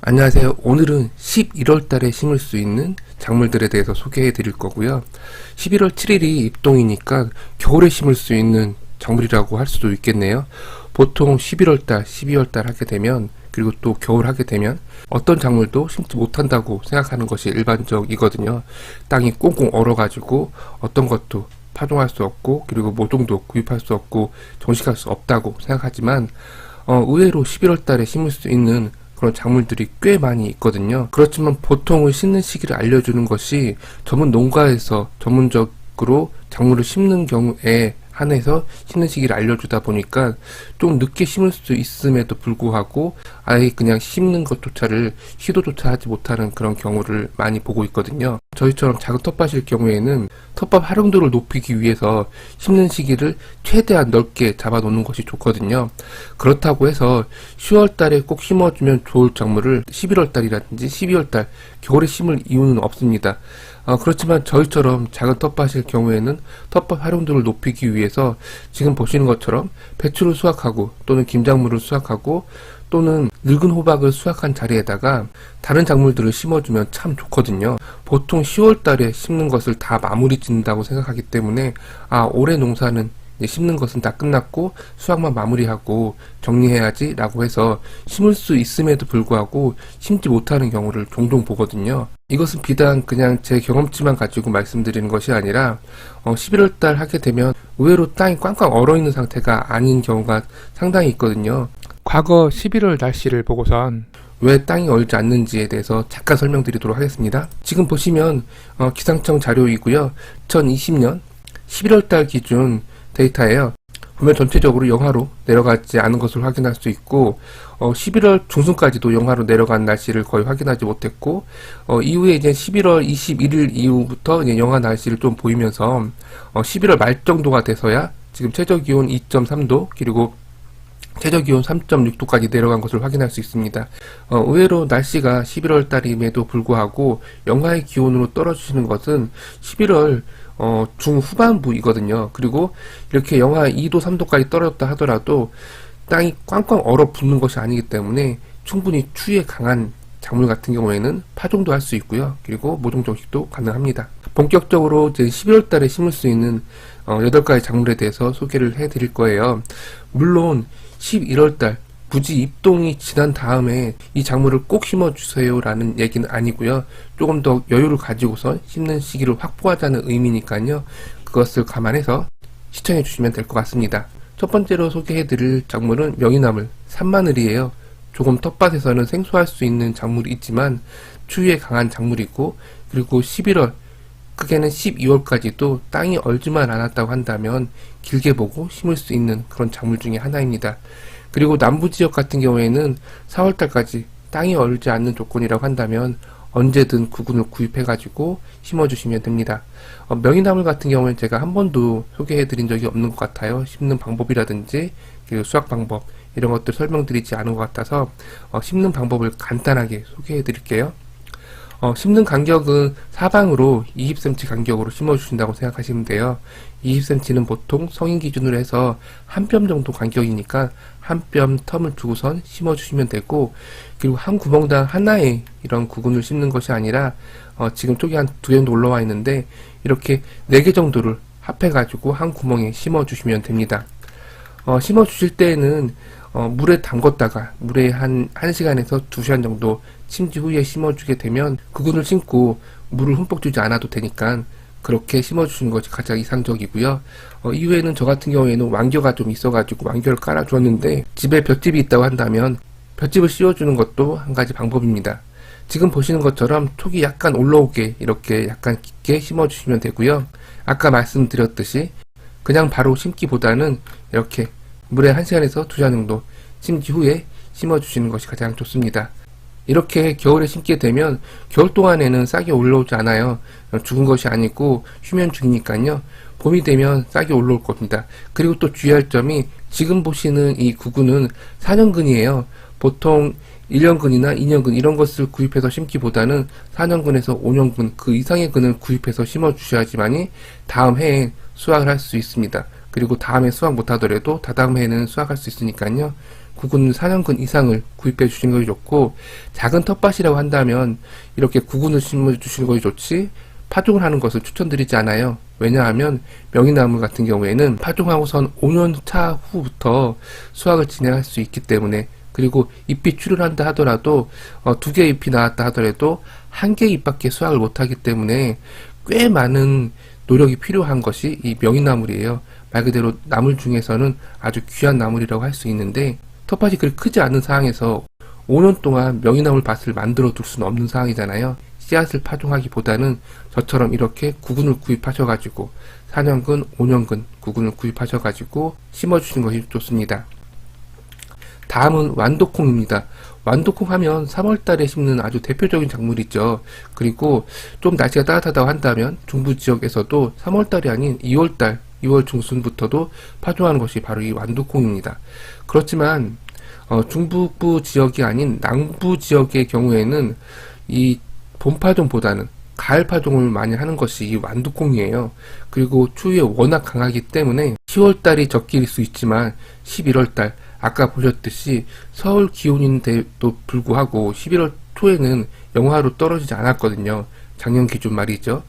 안녕하세요. 오늘은 11월 달에 심을 수 있는 작물들에 대해서 소개해 드릴 거고요. 11월 7일이 입동이니까 겨울에 심을 수 있는 작물이라고 할 수도 있겠네요. 보통 11월 달, 12월 달 하게 되면, 그리고 또 겨울 하게 되면 어떤 작물도 심지 못한다고 생각하는 것이 일반적이거든요. 땅이 꽁꽁 얼어가지고 어떤 것도 파종할 수 없고, 그리고 모종도 구입할 수 없고 정식할 수 없다고 생각하지만 의외로 11월 달에 심을 수 있는 그런 작물들이 꽤 많이 있거든요. 그렇지만 보통은 심는 시기를 알려주는 것이 전문 농가에서 전문적으로 작물을 심는 경우에 한해서 심는 시기를 알려주다 보니까 좀 늦게 심을 수 있음에도 불구하고 아예 그냥 심는 것조차를 시도조차 하지 못하는 그런 경우를 많이 보고 있거든요. 저희처럼 작은 텃밭일 경우에는 텃밭 활용도를 높이기 위해서 심는 시기를 최대한 넓게 잡아 놓는 것이 좋거든요. 그렇다고 해서 10월 달에 꼭 심어주면 좋을 작물을 11월 달이라든지 12월 달 겨울에 심을 이유는 없습니다. 그렇지만 저희처럼 작은 텃밭일 경우에는 텃밭 활용도를 높이기 위해서 지금 보시는 것처럼 배추를 수확하고 또는 김작물을 수확하고 또는 늙은 호박을 수확한 자리에다가 다른 작물들을 심어주면 참 좋거든요. 보통 10월 달에 심는 것을 다 마무리 짓는다고 생각하기 때문에 올해 농사는 심는 것은 다 끝났고 수확만 마무리하고 정리해야지 라고 해서 심을 수 있음에도 불구하고 심지 못하는 경우를 종종 보거든요. 이것은 비단 그냥 제 경험치만 가지고 말씀드리는 것이 아니라 11월 달 하게 되면 의외로 땅이 꽝꽝 얼어있는 상태가 아닌 경우가 상당히 있거든요. 과거 11월 날씨를 보고선 왜 땅이 얼지 않는지에 대해서 잠깐 설명드리도록 하겠습니다. 지금 보시면 기상청 자료이고요. 2020년 11월 달 기준 데이터예요. 보면 전체적으로 영하로 내려가지 않은 것을 확인할 수 있고 11월 중순까지도 영하로 내려간 날씨를 거의 확인하지 못했고 이후에 이제 11월 21일 이후부터 이제 영하 날씨를 좀 보이면서 11월 말 정도가 돼서야 지금 최저기온 2.3도 그리고 최저기온 3.6도까지 내려간 것을 확인할 수 있습니다. 의외로 날씨가 11월 달임에도 불구하고 영하의 기온으로 떨어지시는 것은 11월 중후반부이거든요. 그리고 이렇게 영하 2도, 3도까지 떨어졌다 하더라도 땅이 꽝꽝 얼어붙는 것이 아니기 때문에 충분히 추위에 강한 작물 같은 경우에는 파종도 할 수 있고요. 그리고 모종 정식도 가능합니다. 본격적으로 이제 12월 달에 심을 수 있는 8가지 작물에 대해서 소개를 해 드릴 거예요. 물론 11월 달 굳이 입동이 지난 다음에 이 작물을 꼭 심어주세요 라는 얘기는 아니고요. 조금 더 여유를 가지고서 심는 시기를 확보하자는 의미니까요. 그것을 감안해서 시청해 주시면 될 것 같습니다. 첫 번째로 소개해드릴 작물은 명이나물 산마늘이에요. 조금 텃밭에서는 생소할 수 있는 작물이 있지만 추위에 강한 작물이고, 그리고 11월 크게는 12월까지도 땅이 얼지만 않았다고 한다면 길게 보고 심을 수 있는 그런 작물 중에 하나입니다. 그리고 남부지역 같은 경우에는 4월달까지 땅이 얼지 않는 조건이라고 한다면 언제든 구근을 구입해가지고 심어주시면 됩니다. 명이나물 같은 경우는 제가 한 번도 소개해드린 적이 없는 것 같아요. 심는 방법이라든지 그리고 수확 방법 이런 것들 설명드리지 않은 것 같아서 심는 방법을 간단하게 소개해드릴게요. 심는 간격은 사방으로 20cm 간격으로 심어주신다고 생각하시면 돼요. 20cm는 보통 성인 기준으로 해서 한 뼘 정도 간격이니까 한 뼘 텀을 두고선 심어주시면 되고, 그리고 한 구멍당 하나의 이런 구근을 심는 것이 아니라 지금 쪽이 한 2개 정도 올라와 있는데 이렇게 4개 정도를 합해가지고 한 구멍에 심어주시면 됩니다. 심어주실 때에는 물에 담궜다가 물에 한 1시간에서 2시간 정도 심지 후에 심어주게 되면 구근을 심고 물을 흠뻑 주지 않아도 되니까 그렇게 심어주시는 것이 가장 이상적이고요. 이후에는 저 같은 경우에는 완겨가 좀 있어가지고 완겨를 깔아주었는데 집에 볏짚이 있다고 한다면 볏짚을 씌워주는 것도 한 가지 방법입니다. 지금 보시는 것처럼 촉이 약간 올라오게 이렇게 약간 깊게 심어주시면 되고요. 아까 말씀드렸듯이 그냥 바로 심기보다는 이렇게 물에 1시간에서 2시간 정도 심기 후에 심어주시는 것이 가장 좋습니다. 이렇게 겨울에 심게 되면 겨울 동안에는 싹이 올라오지 않아요. 죽은 것이 아니고 휴면 중이니까요. 봄이 되면 싹이 올라올 겁니다. 그리고 또 주의할 점이 지금 보시는 이 구근은 4년근이에요. 보통 1년근이나 2년근 이런 것을 구입해서 심기보다는 4년근에서 5년근 그 이상의 근을 구입해서 심어 주셔야지만이 다음 해에 수확을 할 수 있습니다. 그리고 다음에 수확 못하더라도 다다음 해에는 수확할 수 있으니까요. 구근 4년근 이상을 구입해 주시는 것이 좋고, 작은 텃밭이라고 한다면 이렇게 구근을 심어 주시는 것이 좋지 파종을 하는 것을 추천드리지 않아요. 왜냐하면 명이나물 같은 경우에는 파종하고선 5년 차 후부터 수확을 진행할 수 있기 때문에, 그리고 잎이 출현한다 하더라도 2개의 잎이 나왔다 하더라도 1개의 잎밖에 수확을 못하기 때문에 꽤 많은 노력이 필요한 것이 이 명이나물이에요. 말 그대로 나물 중에서는 아주 귀한 나물이라고 할 수 있는데, 텃밭이 그리 크지 않은 상황에서 5년 동안 명이나물 밭을 만들어 둘 수는 없는 상황이잖아요. 씨앗을 파종하기보다는 저처럼 이렇게 구근을 구입하셔가지고 4년근, 5년근 구근을 구입하셔가지고 심어주시는 것이 좋습니다. 다음은 완도콩입니다. 완도콩 하면 3월달에 심는 아주 대표적인 작물이죠. 그리고 좀 날씨가 따뜻하다고 한다면 중부 지역에서도 3월달이 아닌 2월달, 2월 중순부터도 파종하는 것이 바로 이 완도콩입니다. 그렇지만 중북부 지역이 아닌 남부 지역의 경우에는 이 봄파종보다는 가을 파종을 많이 하는 것이 이 완두콩이에요. 그리고 추위에 워낙 강하기 때문에 10월달이 적기일 수 있지만 11월달 아까 보셨듯이 서울 기온인데도 불구하고 11월 초에는 영하로 떨어지지 않았거든요. 작년 기준 말이죠.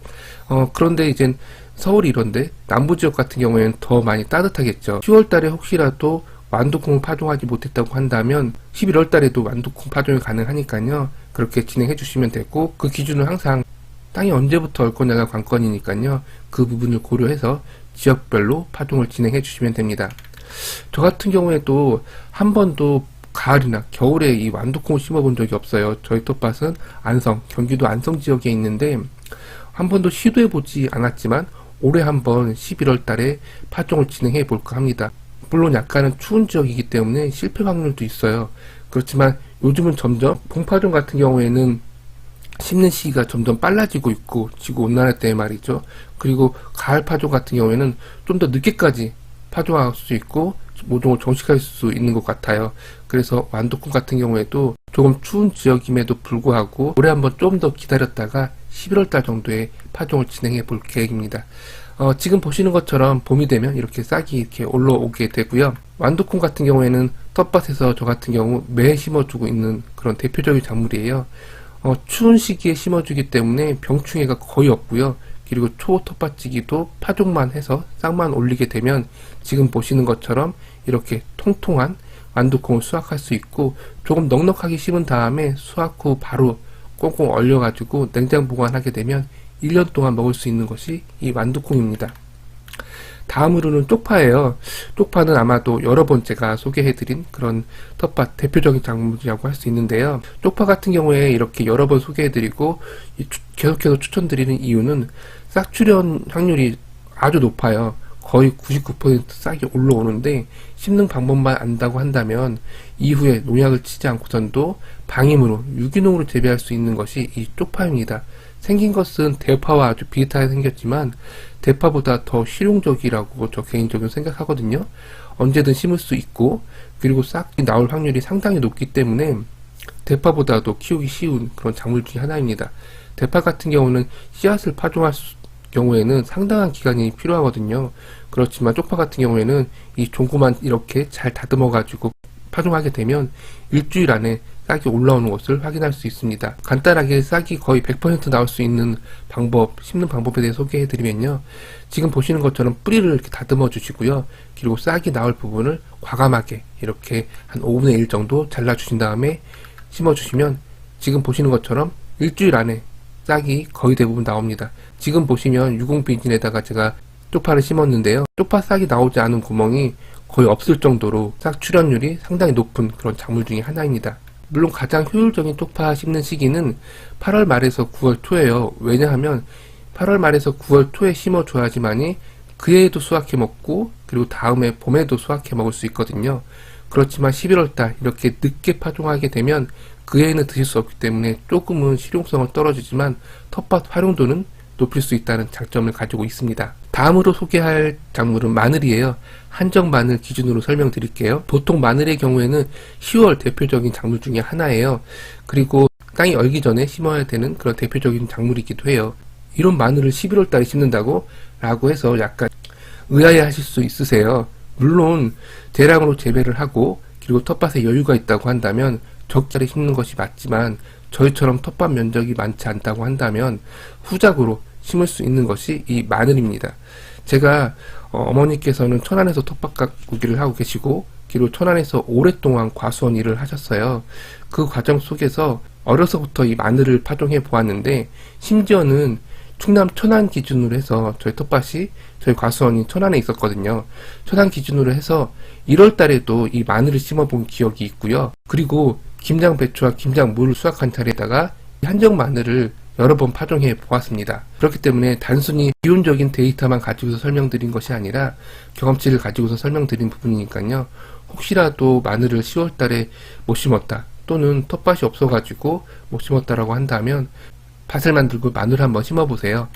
그런데 이젠 서울이 이런데 남부 지역 같은 경우에는 더 많이 따뜻하겠죠. 10월달에 혹시라도 완두콩을 파종하지 못했다고 한다면 11월달에도 완두콩 파종이 가능하니까요. 그렇게 진행해 주시면 되고, 그 기준은 항상 땅이 언제부터 얼 거냐가 관건이니까요. 그 부분을 고려해서 지역별로 파종을 진행해 주시면 됩니다. 저 같은 경우에도 한 번도 가을이나 겨울에 이 완두콩을 심어본 적이 없어요. 저희 텃밭은 안성, 경기도 안성 지역에 있는데 한 번도 시도해 보지 않았지만 올해 한번 11월 달에 파종을 진행해 볼까 합니다. 물론 약간은 추운 지역이기 때문에 실패 확률도 있어요. 그렇지만 요즘은 점점 봄파종 같은 경우에는 심는 시기가 점점 빨라지고 있고, 지구온난화 때문에 말이죠. 그리고 가을 파종 같은 경우에는 좀 더 늦게까지 파종할 수 있고 모종을 정식할 수 있는 것 같아요. 그래서 완두콩 같은 경우에도 조금 추운 지역임에도 불구하고 올해 한번 좀 더 기다렸다가 11월달 정도에 파종을 진행해 볼 계획입니다. 지금 보시는 것처럼 봄이 되면 이렇게 싹이 이렇게 올라오게 되고요. 완두콩 같은 경우에는 텃밭에서 저 같은 경우 매 심어주고 있는 그런 대표적인 작물이에요. 추운 시기에 심어주기 때문에 병충해가 거의 없고요. 그리고 초 텃밭지기도 파종만 해서 싹만 올리게 되면 지금 보시는 것처럼 이렇게 통통한 완두콩을 수확할 수 있고, 조금 넉넉하게 심은 다음에 수확 후 바로 꽁꽁 얼려가지고 냉장 보관하게 되면 1년 동안 먹을 수 있는 것이 이 완두콩입니다. 다음으로는 쪽파예요. 쪽파는 아마도 여러 번 제가 소개해드린 그런 텃밭 대표적인 작물이라고 할 수 있는데요. 쪽파 같은 경우에 이렇게 여러 번 소개해드리고 계속해서 추천드리는 이유는 싹 출현 확률이 아주 높아요. 거의 99% 싹이 올라오는데, 심는 방법만 안다고 한다면 이후에 농약을 치지 않고선도 방임으로 유기농으로 재배할 수 있는 것이 이 쪽파입니다. 생긴 것은 대파와 아주 비슷하게 생겼지만 대파보다 더 실용적이라고 저 개인적으로 생각하거든요. 언제든 심을 수 있고, 그리고 싹이 나올 확률이 상당히 높기 때문에 대파보다도 키우기 쉬운 그런 작물 중에 하나입니다. 대파 같은 경우는 씨앗을 파종할 경우에는 상당한 기간이 필요하거든요. 그렇지만 쪽파 같은 경우에는 이 종고만 이렇게 잘 다듬어 가지고 파종하게 되면 일주일 안에 싹이 올라오는 것을 확인할 수 있습니다. 간단하게 싹이 거의 100% 나올 수 있는 방법, 심는 방법에 대해 소개해 드리면요. 지금 보시는 것처럼 뿌리를 이렇게 다듬어 주시고요. 그리고 싹이 나올 부분을 과감하게 이렇게 한 5분의 1 정도 잘라 주신 다음에 심어 주시면 지금 보시는 것처럼 일주일 안에 싹이 거의 대부분 나옵니다. 지금 보시면 유공비닐에다가 제가 쪽파를 심었는데요. 쪽파 싹이 나오지 않은 구멍이 거의 없을 정도로 싹 출현율이 상당히 높은 그런 작물 중에 하나입니다. 물론 가장 효율적인 쪽파 심는 시기는 8월 말에서 9월 초예요. 왜냐하면 8월 말에서 9월 초에 심어줘야지만이 그 해에도 수확해 먹고, 그리고 다음에 봄에도 수확해 먹을 수 있거든요. 그렇지만 11월달 이렇게 늦게 파종하게 되면 그 해에는 드실 수 없기 때문에 조금은 실용성은 떨어지지만 텃밭 활용도는 높일 수 있다는 장점을 가지고 있습니다. 다음으로 소개할 작물은 마늘이에요. 한정 마늘 기준으로 설명드릴게요. 보통 마늘의 경우에는 10월 대표적인 작물 중에 하나예요. 그리고 땅이 얼기 전에 심어야 되는 그런 대표적인 작물이기도 해요. 이런 마늘을 11월 달에 심는다고? 라고 해서 약간 의아해 하실 수 있으세요. 물론 대량으로 재배를 하고 그리고 텃밭에 여유가 있다고 한다면 적절히 심는 것이 맞지만 저희처럼 텃밭 면적이 많지 않다고 한다면 후작으로 심을 수 있는 것이 이 마늘입니다. 제가 어머니께서는 천안에서 텃밭 가꾸기를 하고 계시고 그리고 천안에서 오랫동안 과수원 일을 하셨어요. 그 과정 속에서 어려서부터 이 마늘을 파종해 보았는데 심지어는 충남 천안 기준으로 해서 저희 텃밭이 저희 과수원이 천안에 있었거든요. 천안 기준으로 해서 1월 달에도 이 마늘을 심어본 기억이 있고요. 그리고 김장 배추와 김장 물을 수확한 차례에다가 한정 마늘을 여러 번 파종해 보았습니다. 그렇기 때문에 단순히 기본적인 데이터만 가지고서 설명드린 것이 아니라 경험치를 가지고서 설명드린 부분이니까요. 혹시라도 마늘을 10월 달에 못 심었다 또는 텃밭이 없어가지고 못 심었다라고 한다면 밭을 만들고 마늘 한번 심어보세요.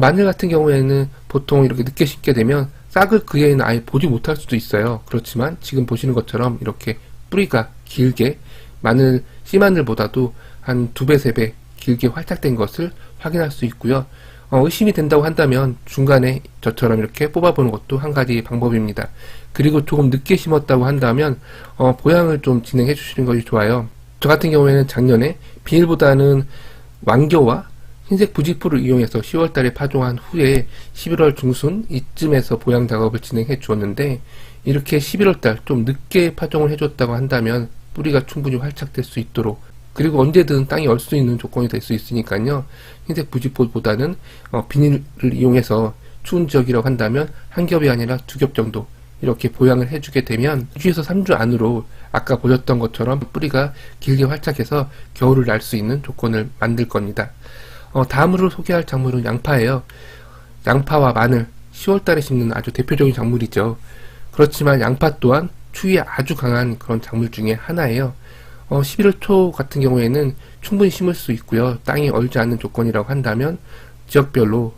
마늘 같은 경우에는 보통 이렇게 늦게 심게 되면 싹을 그 해에는 아예 보지 못할 수도 있어요. 그렇지만 지금 보시는 것처럼 이렇게 뿌리가 길게 마늘, 씨마늘보다도 한 2배, 3배 길게 활착된 것을 확인할 수 있고요. 의심이 된다고 한다면 중간에 저처럼 이렇게 뽑아보는 것도 한 가지 방법입니다. 그리고 조금 늦게 심었다고 한다면 보양을 좀 진행해 주시는 것이 좋아요. 저 같은 경우에는 작년에 비닐보다는 왕겨와 흰색 부직포를 이용해서 10월 달에 파종한 후에 11월 중순 이쯤에서 보양 작업을 진행해 주었는데 이렇게 11월 달 좀 늦게 파종을 해줬다고 한다면 뿌리가 충분히 활착될 수 있도록 그리고 언제든 땅이 얼 수 있는 조건이 될 수 있으니까요. 흰색 부직포보다는 비닐을 이용해서 추운 지역이라고 한다면 한 겹이 아니라 2겹 정도 이렇게 보양을 해주게 되면 2주에서 3주 안으로 아까 보셨던 것처럼 뿌리가 길게 활착해서 겨울을 날 수 있는 조건을 만들 겁니다. 다음으로 소개할 작물은 양파예요. 양파와 마늘 10월달에 심는 아주 대표적인 작물이죠. 그렇지만 양파 또한 추위에 아주 강한 그런 작물 중에 하나예요. 11월 초 같은 경우에는 충분히 심을 수 있고요. 땅이 얼지 않는 조건이라고 한다면 지역별로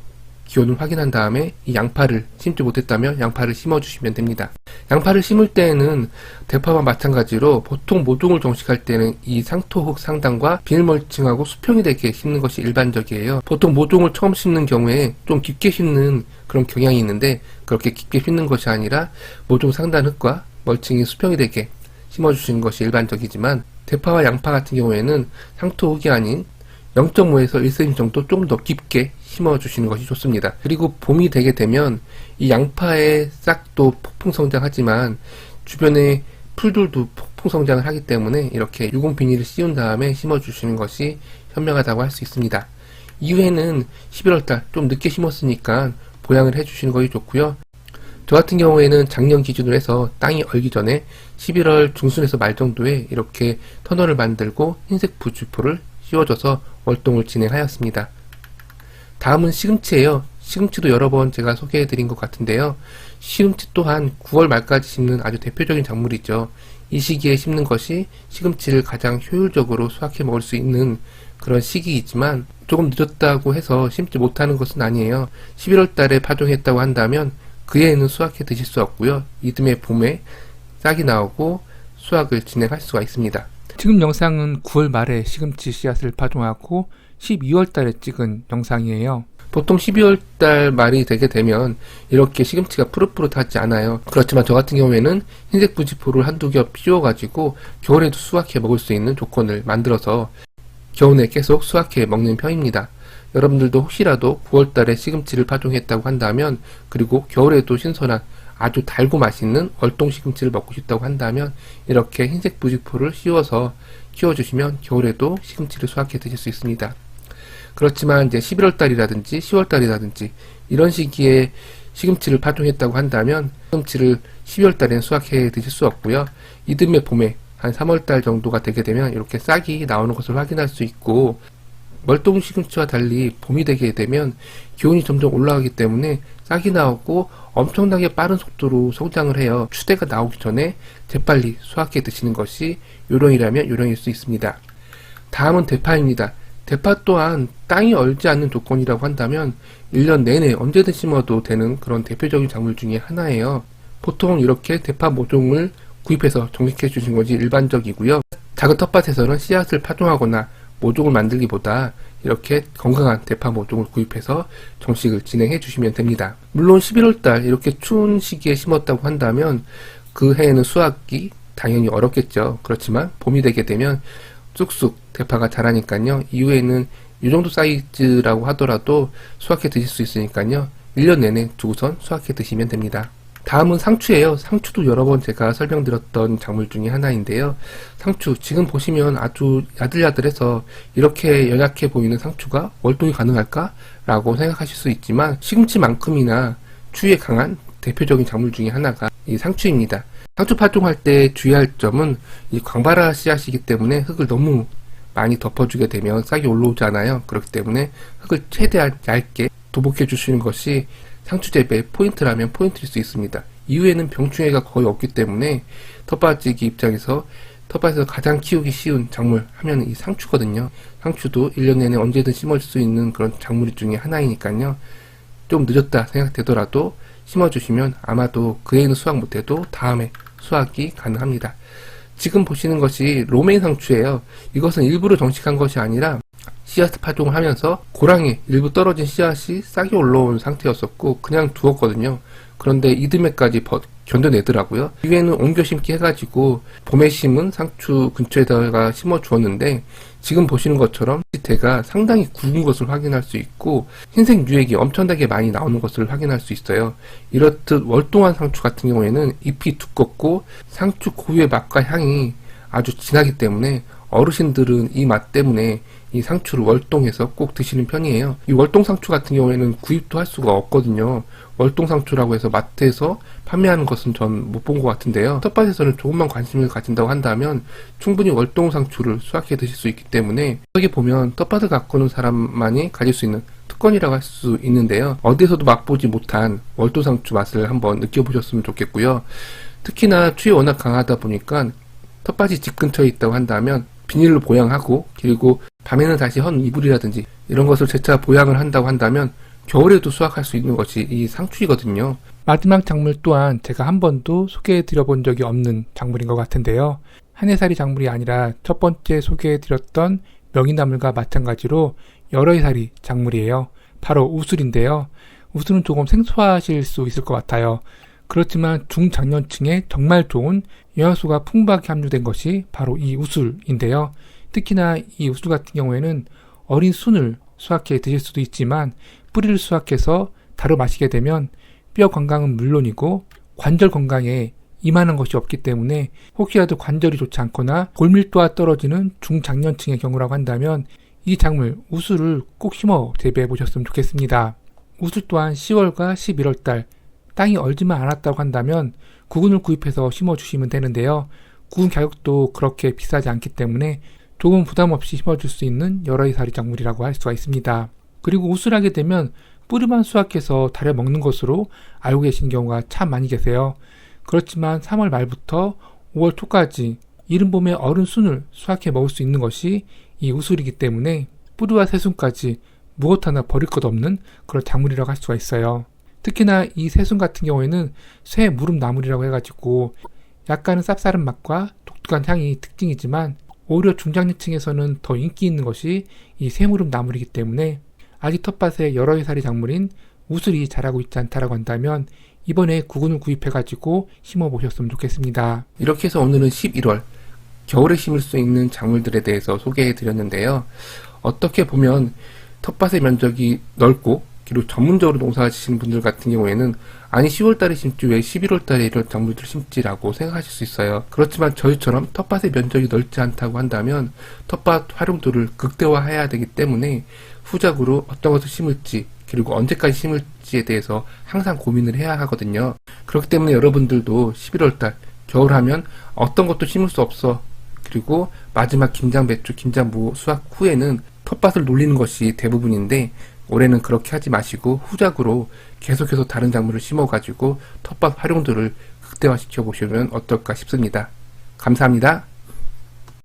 기온을 확인한 다음에 이 양파를 심지 못했다면 양파를 심어주시면 됩니다. 양파를 심을 때에는 대파와 마찬가지로 보통 모종을 정식할 때는 이 상토흙 상단과 비닐멀칭하고 수평이 되게 심는 것이 일반적이에요. 보통 모종을 처음 심는 경우에 좀 깊게 심는 그런 경향이 있는데 그렇게 깊게 심는 것이 아니라 모종 상단 흙과 멀칭이 수평이 되게 심어주시는 것이 일반적이지만 대파와 양파 같은 경우에는 상토흙이 아닌 0.5에서 1cm 정도 좀 더 깊게 심어주시는 것이 좋습니다. 그리고 봄이 되게 되면 이 양파의 싹도 폭풍 성장하지만 주변에 풀들도 폭풍 성장을 하기 때문에 이렇게 유공 비닐을 씌운 다음에 심어주시는 것이 현명하다고 할 수 있습니다. 이후에는 11월달 좀 늦게 심었으니까 보양을 해주시는 것이 좋고요. 저 같은 경우에는 작년 기준으로 해서 땅이 얼기 전에 11월 중순에서 말 정도에 이렇게 터널을 만들고 흰색 부직포를 씌워줘서 월동을 진행하였습니다. 다음은 시금치예요. 시금치도 여러 번 제가 소개해드린 것 같은데요. 시금치 또한 9월 말까지 심는 아주 대표적인 작물이죠. 이 시기에 심는 것이 시금치를 가장 효율적으로 수확해 먹을 수 있는 그런 시기이지만 조금 늦었다고 해서 심지 못하는 것은 아니에요. 11월 달에 파종했다고 한다면 그 해에는 수확해 드실 수 없고요. 이듬해 봄에 싹이 나오고 수확을 진행할 수가 있습니다. 지금 영상은 9월 말에 시금치 씨앗을 파종하고 12월 달에 찍은 영상이에요. 보통 12월 달 말이 되게 되면 이렇게 시금치가 푸릇푸릇하지 않아요. 그렇지만 저 같은 경우에는 흰색 부직포를 한두 겹 씌워가지고 겨울에도 수확해 먹을 수 있는 조건을 만들어서 겨울에 계속 수확해 먹는 편입니다. 여러분들도 혹시라도 9월 달에 시금치를 파종했다고 한다면 그리고 겨울에도 신선한 아주 달고 맛있는 월동 시금치를 먹고 싶다고 한다면 이렇게 흰색 부직포를 씌워서 키워주시면 겨울에도 시금치를 수확해 드실 수 있습니다. 그렇지만 이제 11월 달이라든지 10월 달이라든지 이런 시기에 시금치를 파종했다고 한다면 시금치를 12월 달에는 수확해 드실 수 없고요. 이듬해 봄에 한 3월 달 정도가 되게 되면 이렇게 싹이 나오는 것을 확인할 수 있고 월동 시금치와 달리 봄이 되게 되면 기온이 점점 올라가기 때문에 싹이 나오고 엄청나게 빠른 속도로 성장을 해요. 추대가 나오기 전에 재빨리 수확해 드시는 것이 요령이라면 요령일 수 있습니다. 다음은 대파입니다. 대파 또한 땅이 얼지 않는 조건이라고 한다면 1년 내내 언제든 심어도 되는 그런 대표적인 작물 중에 하나예요. 보통 이렇게 대파 모종을 구입해서 정식해 주신 것이 일반적이고요. 작은 텃밭에서는 씨앗을 파종하거나 모종을 만들기보다 이렇게 건강한 대파 모종을 구입해서 정식을 진행해 주시면 됩니다. 물론 11월달 이렇게 추운 시기에 심었다고 한다면 그 해에는 수확이 당연히 어렵겠죠. 그렇지만 봄이 되게 되면 쑥쑥 대파가 자라니까요. 이후에는 이 정도 사이즈라고 하더라도 수확해 드실 수 있으니까요. 1년 내내 두고선 수확해 드시면 됩니다. 다음은 상추예요. 상추도 여러 번 제가 설명드렸던 작물 중에 하나인데요. 상추 지금 보시면 아주 야들야들해서 이렇게 연약해 보이는 상추가 월동이 가능할까? 라고 생각하실 수 있지만 시금치만큼이나 추위에 강한 대표적인 작물 중에 하나가 이 상추입니다. 상추 파종할 때 주의할 점은 이 광발화 씨앗이기 때문에 흙을 너무 많이 덮어주게 되면 싹이 올라오잖아요. 그렇기 때문에 흙을 최대한 얇게 도복해 주시는 것이 상추 재배의 포인트라면 포인트일 수 있습니다. 이후에는 병충해가 거의 없기 때문에 텃밭지기 입장에서 텃밭에서 가장 키우기 쉬운 작물 하면 이 상추거든요. 상추도 1년 내내 언제든 심을 수 있는 그런 작물 중에 하나이니까요. 좀 늦었다 생각되더라도 심어주시면 아마도 그 해는 수확 못해도 다음에 수확이 가능합니다. 지금 보시는 것이 로메인 상추예요. 이것은 일부러 정식한 것이 아니라 씨앗 파종을 하면서 고랑에 일부 떨어진 씨앗이 싹이 올라온 상태였었고 그냥 두었거든요. 그런데 이듬해까지 견뎌내더라고요. 이후에는 옮겨 심기 해가지고 봄에 심은 상추 근처에다가 심어 주었는데 지금 보시는 것처럼 대가 상당히 굵은 것을 확인할 수 있고 흰색 유액이 엄청나게 많이 나오는 것을 확인할 수 있어요. 이렇듯 월동한 상추 같은 경우에는 잎이 두껍고 상추 고유의 맛과 향이 아주 진하기 때문에 어르신들은 이 맛 때문에 이 상추를 월동해서 꼭 드시는 편이에요. 이 월동 상추 같은 경우에는 구입도 할 수가 없거든요. 월동 상추라고 해서 마트에서 판매하는 것은 전 못 본 것 같은데요. 텃밭에서는 조금만 관심을 가진다고 한다면 충분히 월동 상추를 수확해 드실 수 있기 때문에 여기 보면 텃밭을 가꾸는 사람만이 가질 수 있는 특권이라고 할 수 있는데요. 어디에서도 맛보지 못한 월동 상추 맛을 한번 느껴보셨으면 좋겠고요. 특히나 추위 워낙 강하다 보니까 텃밭이 집 근처에 있다고 한다면 비닐로 보양하고 그리고 밤에는 다시 헌 이불이라든지 이런 것을 재차 보양을 한다고 한다면 겨울에도 수확할 수 있는 것이 이 상추이거든요. 마지막 작물 또한 제가 한 번도 소개해 드려본 적이 없는 작물인 것 같은데요. 한 해살이 작물이 아니라 첫 번째 소개해 드렸던 명이나물과 마찬가지로 여러 해살이 작물이에요. 바로 우술인데요. 우술은 조금 생소하실 수 있을 것 같아요. 그렇지만 중장년층에 정말 좋은 영양소가 풍부하게 함유된 것이 바로 이 우술인데요. 특히나 이 우술 같은 경우에는 어린 순을 수확해 드실 수도 있지만 뿌리를 수확해서 다루 마시게 되면 뼈 건강은 물론이고 관절 건강에 이만한 것이 없기 때문에 혹시라도 관절이 좋지 않거나 골밀도가 떨어지는 중장년층의 경우라고 한다면 이 작물 우술을 꼭 심어 재배해 보셨으면 좋겠습니다. 우술 또한 10월과 11월달 땅이 얼지만 않았다고 한다면 구근을 구입해서 심어주시면 되는데요. 구근 가격도 그렇게 비싸지 않기 때문에 조금 부담 없이 심어줄 수 있는 여러 해살이 작물이라고 할 수가 있습니다. 그리고 우술하게 되면 뿌리만 수확해서 달여 먹는 것으로 알고 계신 경우가 참 많이 계세요. 그렇지만 3월 말부터 5월 초까지 이른 봄에 어른 순을 수확해 먹을 수 있는 것이 이 우술이기 때문에 뿌리와 새순까지 무엇 하나 버릴 것 없는 그런 작물이라고 할 수가 있어요. 특히나 이 새순 같은 경우에는 쇠 무릎나물이라고 해가지고 약간은 쌉싸름 맛과 독특한 향이 특징이지만 오히려 중장년층에서는 더 인기 있는 것이 이 새무릎나물이기 때문에 아직 텃밭에 여러 해살이 작물인 우술이 자라고 있지 않다라고 한다면 이번에 구근을 구입해가지고 심어보셨으면 좋겠습니다. 이렇게 해서 오늘은 11월 겨울에 심을 수 있는 작물들에 대해서 소개해드렸는데요. 어떻게 보면 텃밭의 면적이 넓고 그리고 전문적으로 농사지시는 분들 같은 경우에는 아니 10월달에 심지 왜 11월달에 이런 작물들을 심지라고 생각하실 수 있어요. 그렇지만 저희처럼 텃밭의 면적이 넓지 않다고 한다면 텃밭 활용도를 극대화해야 되기 때문에 후작으로 어떤 것을 심을지 그리고 언제까지 심을지에 대해서 항상 고민을 해야 하거든요. 그렇기 때문에 여러분들도 11월달 겨울 하면 어떤 것도 심을 수 없어. 그리고 마지막 김장, 배추, 김장무 수확 후에는 텃밭을 놀리는 것이 대부분인데 올해는 그렇게 하지 마시고 후작으로 계속해서 다른 작물을 심어가지고 텃밭 활용도를 극대화시켜 보시면 어떨까 싶습니다. 감사합니다.